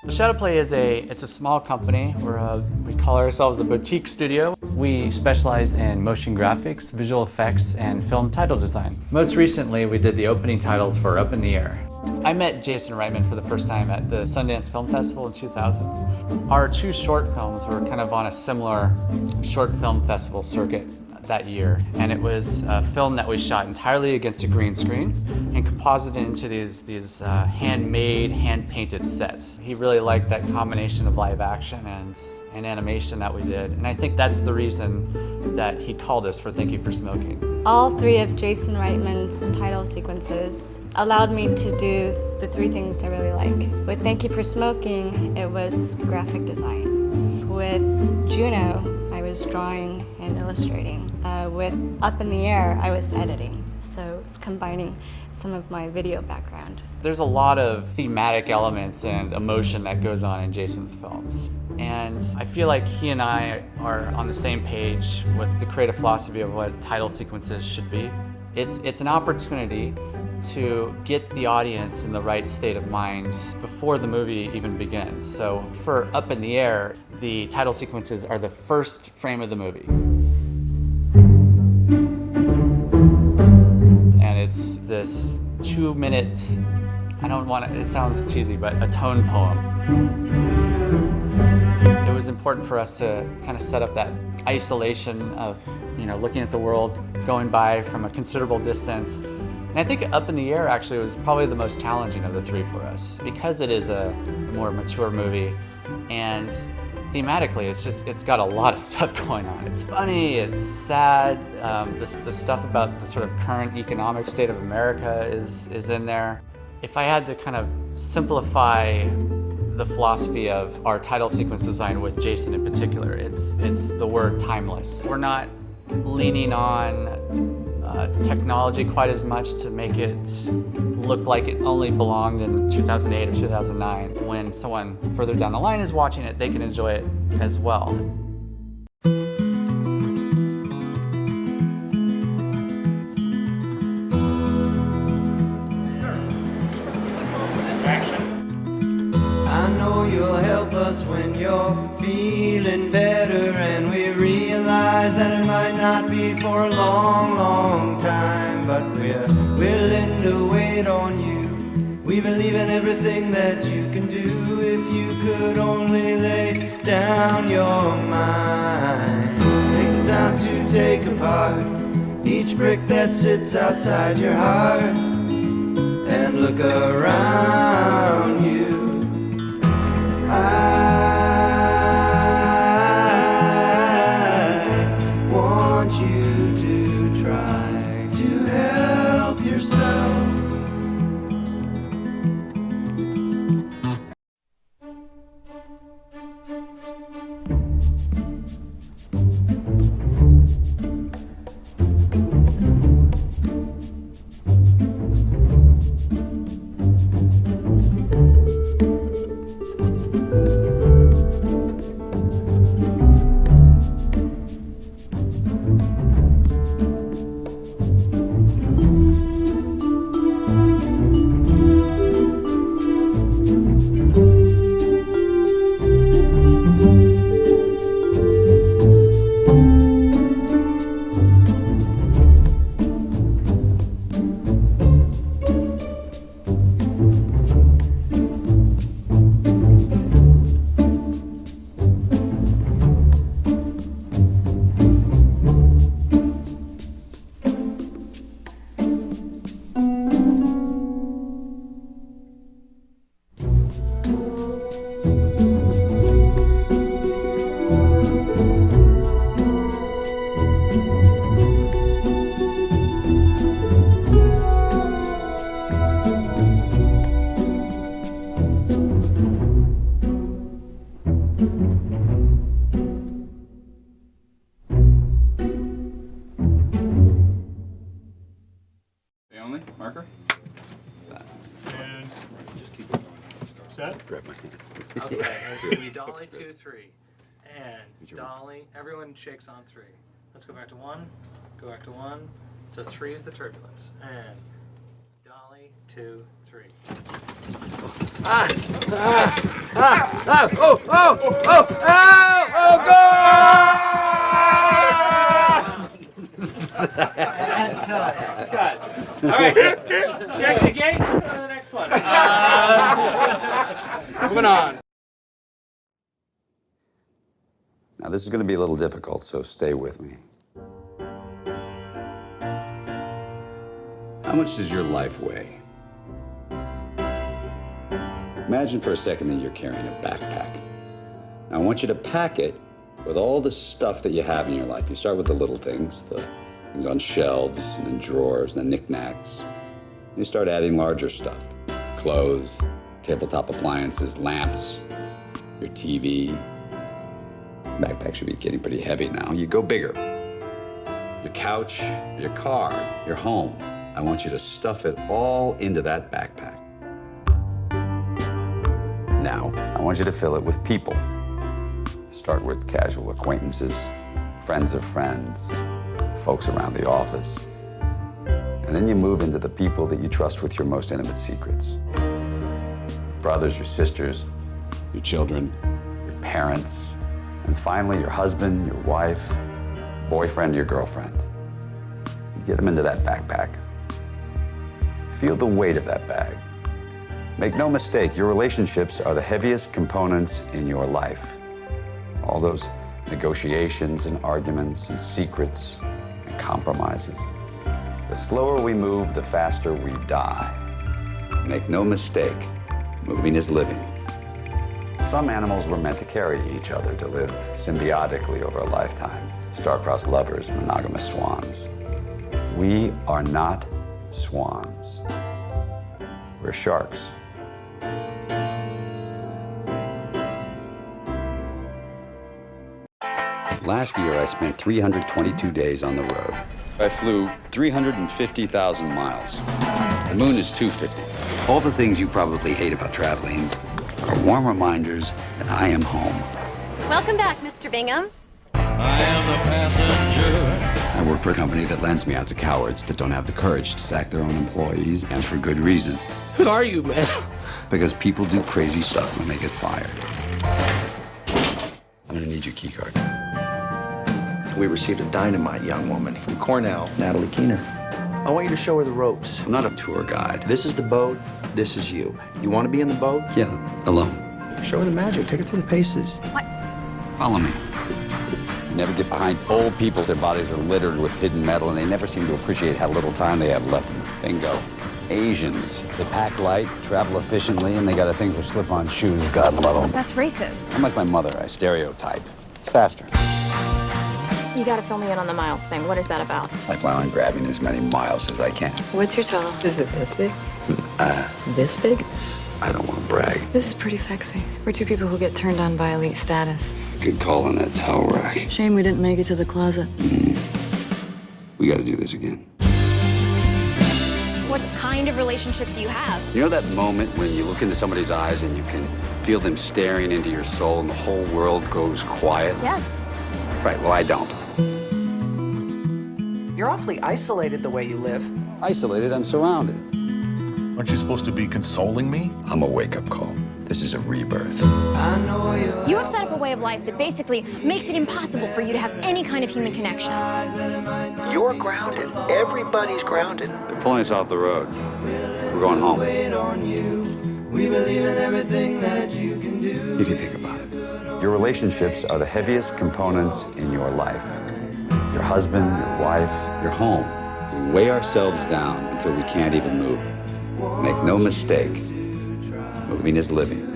Shadowplay it's a small company. We call ourselves a boutique studio. We specialize in motion graphics, visual effects, and film title design. Most recently, we did the opening titles for Up in the Air. I met Jason Reitman for the first time at the Sundance Film Festival in 2000. Our two short films were kind of on a similar short film festival circuit that year, and it was a film that we shot entirely against a green screen and composited into these handmade, hand-painted sets. He really liked that combination of live action and animation that we did, and I think that's the reason that he called us for Thank You for Smoking. All three of Jason Reitman's title sequences allowed me to do the three things I really like. With Thank You for Smoking, it was graphic design. With Juno, I was drawing and illustrating. With Up in the Air, I was editing. So it's combining some of my video background. There's a lot of thematic elements and emotion that goes on in Jason's films. And I feel like he and I are on the same page with the creative philosophy of what title sequences should be. It's an opportunity to get the audience in the right state of mind before the movie even begins. So for Up in the Air, the title sequences are the first frame of the movie. And it's this 2-minute, it sounds cheesy, but a tone poem. It was important for us to kind of set up that isolation of, looking at the world going by from a considerable distance. And I think Up in the Air actually was probably the most challenging of the three for us because it is a more mature movie, and thematically it's got a lot of stuff going on. It's funny, it's sad, the stuff about the sort of current economic state of America is in there. If I had to kind of simplify the philosophy of our title sequence design with Jason in particular, it's the word timeless. We're not leaning on technology quite as much to make it look like it only belonged in 2008 or 2009. When someone further down the line is watching it, they can enjoy it as well. I know you'll help us when you're feeling better, and we realize that it might not be for a long, long time, but we're willing to wait on you. We believe in everything that you can do if you could only lay down your mind. Take the time to take apart each brick that sits outside your heart and look around you. I want you to try to help yourself. Marker? And Just keep it going. set. Grab my hand. Okay, it's gonna be dolly 2, 3. And dolly, everyone shakes on 3. Let's go back to 1, go back to 1. So 3 is the turbulence. And dolly 2, 3. Cut. All right. Check the gate. Let's go to the next one. Moving on. Now, this is going to be a little difficult, so stay with me. How much does your life weigh? Imagine for a second that you're carrying a backpack. Now, I want you to pack it with all the stuff that you have in your life. You start with the little things, the things on shelves and in drawers, the knickknacks. You start adding larger stuff. Clothes, tabletop appliances, lamps, your TV. Backpack should be getting pretty heavy now. You go bigger. Your couch, your car, your home. I want you to stuff it all into that backpack. Now, I want you to fill it with people. Start with casual acquaintances, friends of friends, folks around the office. And then you move into the people that you trust with your most intimate secrets. Brothers, your sisters, your children, your parents, and finally your husband, your wife, boyfriend, your girlfriend. You get them into that backpack. Feel the weight of that bag. Make no mistake, your relationships are the heaviest components in your life. All those negotiations and arguments and secrets and compromises. The slower we move, the faster we die. Make no mistake, moving is living. Some animals were meant to carry each other, to live symbiotically over a lifetime. Star-crossed lovers, monogamous swans. We are not swans. We're sharks. Last year, I spent 322 days on the road. I flew 350,000 miles. The moon is 250. All the things you probably hate about traveling are warm reminders that I am home. Welcome back, Mr. Bingham. I am the passenger. I work for a company that lends me out to cowards that don't have the courage to sack their own employees, and for good reason. Who are you, man? Because people do crazy stuff when they get fired. I'm gonna need your key card. We received a dynamite young woman from Cornell, Natalie Keener. I want you to show her the ropes. I'm not a tour guide. This is the boat, this is you. You want to be in the boat? Yeah, alone. Show her the magic, take her through the paces. What? Follow me. You never get behind old people. Their bodies are littered with hidden metal, and they never seem to appreciate how little time they have left. Bingo. Asians. They pack light, travel efficiently, and they got a thing for slip-on shoes. God love them. That's racist. I'm like my mother. I stereotype. It's faster. You gotta fill me in on the miles thing. What is that about? I plan on grabbing as many miles as I can. What's your total? Is it this big? This big? I don't want to brag. This is pretty sexy. We're two people who get turned on by elite status. Good call on that towel rack. Shame we didn't make it to the closet. We got to do this again. What kind of relationship do you have? You know that moment when you look into somebody's eyes and you can feel them staring into your soul and the whole world goes quiet? Yes. Right, well, I don't. You're awfully isolated the way you live. Isolated, I'm surrounded. Aren't you supposed to be consoling me? I'm a wake-up call. This is a rebirth. You have set up a way of life that basically makes it impossible for you to have any kind of human connection. You're grounded. Everybody's grounded. They're pulling us off the road. We're going home. If you think about it, your relationships are the heaviest components in your life. Your husband, your wife, your home. We weigh ourselves down until we can't even move. Make no mistake, moving is living.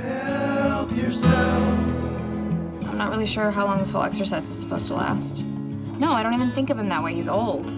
I'm not really sure how long this whole exercise is supposed to last. No, I don't even think of him that way. He's old.